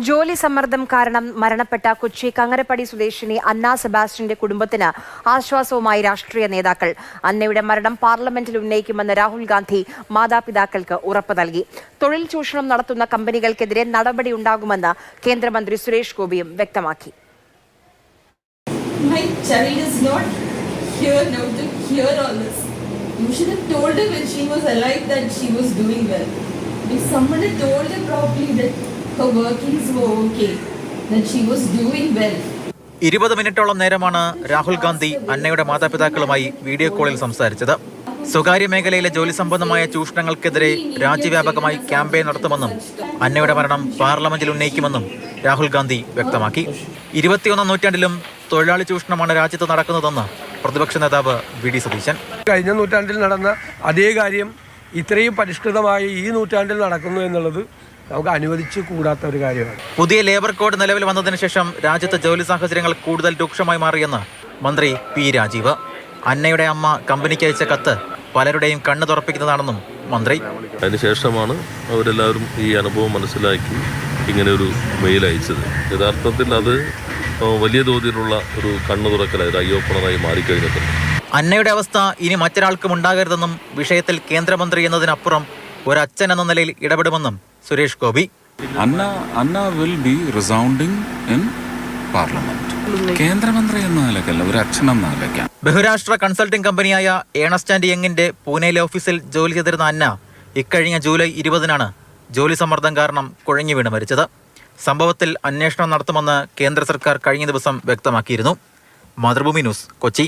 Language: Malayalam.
ജോലി സമ്മർദ്ദം കാരണം മരണപ്പെട്ട കൊച്ചി കങ്ങരപ്പടി സ്വദേശിനി അന്ന സെബാസ്റ്റ്യന്റെ കുടുംബത്തിന് ആശ്വാസവുമായി രാഷ്ട്രീയ നേതാക്കൾ. അന്നയുടെ മരണം പാർലമെന്റിൽ ഉന്നയിക്കുമെന്ന് രാഹുൽ ഗാന്ധി മാതാപിതാക്കൾക്ക് ഉറപ്പ് നൽകി. തൊഴിൽ ചൂഷണം നടത്തുന്ന കമ്പനികൾക്കെതിരെ നടപടി ഉണ്ടാകുമെന്ന് കേന്ദ്രമന്ത്രി സുരേഷ് ഗോപിയും വ്യക്തമാക്കി. My child is not here now to hear all this. You should have told her when she was alive that she was doing well. If someone had told her properly that her workings were okay, that she was doing well. 20 മിനിറ്റോളം നേരമാണ് രാഹുൽ ഗാന്ധി അന്നയുടെ മാതാപിതാക്കളുമായി വീഡിയോ കോളിൽ സംസാരിച്ചത്. സ്വകാര്യ മേഖലയിലെ ജോലി സംബന്ധമായ ചൂഷണങ്ങൾക്കെതിരെ രാജ്യവ്യാപകമായി ക്യാമ്പയിൻ നടത്തുമെന്നും അന്നയുടെ മരണം പാർലമെന്റിൽ ഉന്നയിക്കുമെന്നും രാഹുൽ ഗാന്ധി വ്യക്തമാക്കി. 21ാം നൂറ്റാണ്ടിലും തൊഴിലാളി ചൂഷണമാണ് രാജ്യത്ത് നടക്കുന്നതെന്ന് പ്രതിപക്ഷ നേതാവ് വി.ഡി. സതീശൻ. കഴിഞ്ഞ നൂറ്റാണ്ടിൽ നടന്ന അതേ കാര്യം ഇത്രയും പരിഷ്കൃതമായി ഈ നൂറ്റാണ്ടിൽ നടക്കുന്നു എന്നുള്ളത് നമുക്ക് അനുവദിച്ചു കൂടാത്ത ഒരു കാര്യമാണ്. പുതിയ ലേബർ കോഡ് നിലവിൽ വന്നതിന് ശേഷം രാജ്യത്തെ ജോലി സാഹചര്യങ്ങൾ കൂടുതൽ രൂക്ഷമായി മാറിയെന്ന് മന്ത്രി പി. രാജീവ്. അന്നയുടെ അമ്മ കമ്പനിക്ക് അയച്ച കത്ത് പലരുടെയും കണ്ണ് തുറപ്പിക്കുന്നതാണെന്നും മന്ത്രി. അതിനുശേഷമാണ് അവരെല്ലാവരും ഈ അനുഭവം മനസ്സിലാക്കി ഇങ്ങനെ ഒരു മെയിൽ അയച്ചത്. യഥാർത്ഥത്തിൽ അത് വലിയ തോതിലുള്ള ഒരു കണ്ണു തുറക്കലായി, ഒരു ഐ ഓപ്പണറായി മാറിക്കഴിഞ്ഞിട്ടുണ്ട്. അന്നയുടെ അവസ്ഥ ഇനി മറ്റൊരാൾക്കും ഉണ്ടാകരുതെന്നും വിഷയത്തിൽ കേന്ദ്രമന്ത്രി എന്നതിനപ്പുറം ഒരച്ഛൻ എന്ന നിലയിൽ ഇടപെടുമെന്നും സുരേഷ് ഗോപി. അന്ന വിൽ ബി റിസൗണ്ടിങ് ഇൻ പാർലമെന്റ്. കേന്ദ്രമന്ത്രി എന്ന നിലയ്ക്കല്ല, ഒരു അച്ഛൻ എന്ന നിലയ്ക്കാണ്. ബഹുരാഷ്ട്ര കൺസൾട്ടിംഗ് കമ്പനിയായ ഏണസ്റ്റ് ആൻഡ് യങ്ങിന്റെ പൂനെയിലെ ഓഫീസിൽ ജോലി ചെയ്തിരുന്ന അന്ന ഇക്കഴിഞ്ഞ ജൂലൈ 20-നാണ് ജോലി സമ്മർദ്ദം കാരണം കുഴഞ്ഞു വീണ് മരിച്ചത്. സംഭവത്തിൽ അന്വേഷണം നടത്തുമെന്ന് കേന്ദ്ര സർക്കാർ കഴിഞ്ഞ ദിവസം വ്യക്തമാക്കിയിരുന്നു. മാതൃഭൂമി ന്യൂസ്, കൊച്ചി.